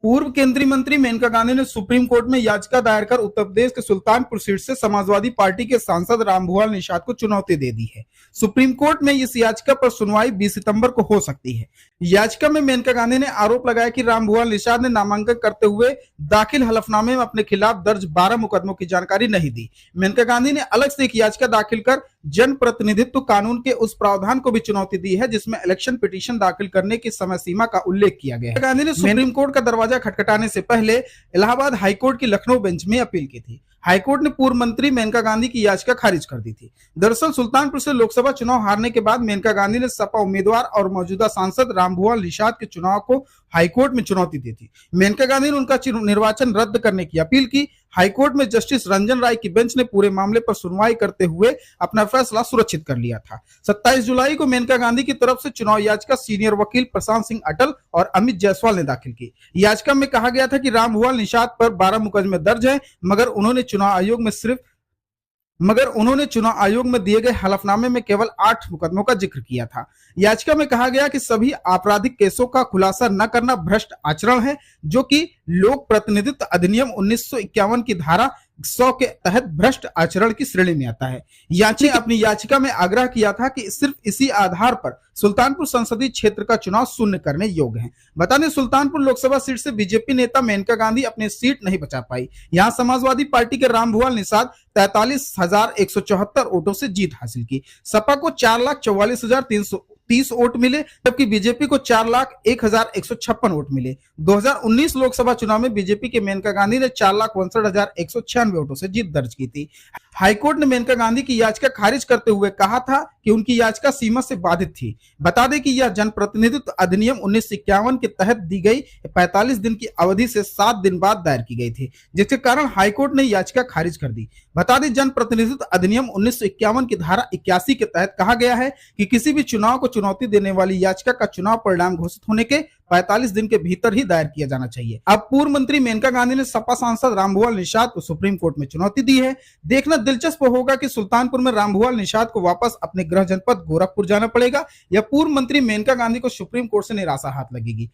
पूर्व केंद्रीय मंत्री मेनका गांधी ने सुप्रीम कोर्ट में याचिका दायर कर उत्तर प्रदेश के सुल्तानपुर सीट से समाजवादी पार्टी के सांसद रामभुआल निषाद को चुनौती दे दी है। सुप्रीम कोर्ट में इस याचिका पर सुनवाई 20 सितंबर को हो सकती है। याचिका में मेनका गांधी ने आरोप लगाया कि रामभुआल निषाद ने नामांकन करते हुए दाखिल हलफनामे में अपने खिलाफ दर्ज 12 मुकदमों की जानकारी नहीं दी। मेनका गांधी ने अलग से एक याचिका दाखिल कर जन प्रतिनिधित्व कानून के उस प्रावधान को भी चुनौती दी है जिसमें इलेक्शन पिटीशन दाखिल करने की समय सीमा का उल्लेख किया गया है। गांधी ने सुप्रीम कोर्ट का दरवाजा खटखटाने से पहले इलाहाबाद हाईकोर्ट की लखनऊ बेंच में अपील की थी। हाईकोर्ट ने पूर्व मंत्री मेनका गांधी की याचिका खारिज कर दी थी। दरअसल सुल्तानपुर से लोकसभा चुनाव हारने के बाद मेनका गांधी ने सपा उम्मीदवार और मौजूदा सांसद रामभुआल निषाद के चुनाव को हाईकोर्ट में चुनौती दी थी। मेनका गांधी ने उनका निर्वाचन रद्द करने की अपील की। हाईकोर्ट में जस्टिस रंजन राय की बेंच ने पूरे मामले पर सुनवाई करते हुए अपना फैसला सुरक्षित कर लिया था। 27 जुलाई को मेनका गांधी की तरफ से चुनाव याचिका सीनियर वकील प्रशांत सिंह अटल और अमित जायसवाल ने दाखिल की। याचिका में कहा गया था कि रामभुआल निषाद पर 12 मुकदमे दर्ज हैं, मगर उन्होंने चुनाव आयोग में दिए गए हलफनामे में केवल 8 मुकदमों का जिक्र किया था। याचिका में कहा गया कि सभी आपराधिक केसों का खुलासा न करना भ्रष्ट आचरण है, जो कि लोक प्रतिनिधित्व अधिनियम 1951 की धारा 100 के तहत भ्रष्ट आचरण की श्रेणी में आता है। याची अपनी याचिका में आग्रह किया था कि सिर्फ इसी आधार पर सुल्तानपुर संसदीय क्षेत्र का चुनाव शून्य करने योग्य है। बता दें, सुल्तानपुर लोकसभा सीट से बीजेपी नेता मेनका गांधी अपनी सीट नहीं बचा पाई। यहां समाजवादी पार्टी के रामभुआल निषाद 43,174 वोटों से जीत हासिल की। सपा को 4,44,330 वोट मिले, जबकि बीजेपी को 4,01,156 वोट मिले। 2019 लोकसभा चुनाव में बीजेपी के मेनका गांधी ने 4,62,196 वोटों से जीत दर्ज की थी। हाईकोर्ट ने मेनका गांधी की याचिका खारिज करते हुए कहा था कि उनकी याचिका सीमा से बाधित थी। बता दें कि यह जनप्रतिनिधित्व अधिनियम 1951 के तहत दी गई 45 दिन की अवधि से 7 दिन बाद दायर की गई थी, जिसके कारण हाईकोर्ट ने याचिका खारिज कर दी। बता दें, जनप्रतिनिधित्व अधिनियम 1951 की धारा 81 के तहत कहा गया है कि किसी भी चुनाव को चुनौती देने वाली याचिका का चुनाव परिणाम घोषित होने के 45 दिन के भीतर ही दायर किया जाना चाहिए। अब पूर्व मंत्री मेनका गांधी ने सपा सांसद रामभुआल निषाद को सुप्रीम कोर्ट में चुनौती दी है। देखना दिलचस्प होगा कि सुल्तानपुर में रामभुआल निषाद को वापस अपने गृह जनपद गोरखपुर जाना पड़ेगा या पूर्व मंत्री मेनका गांधी को सुप्रीम कोर्ट से निराशा हाथ लगेगी।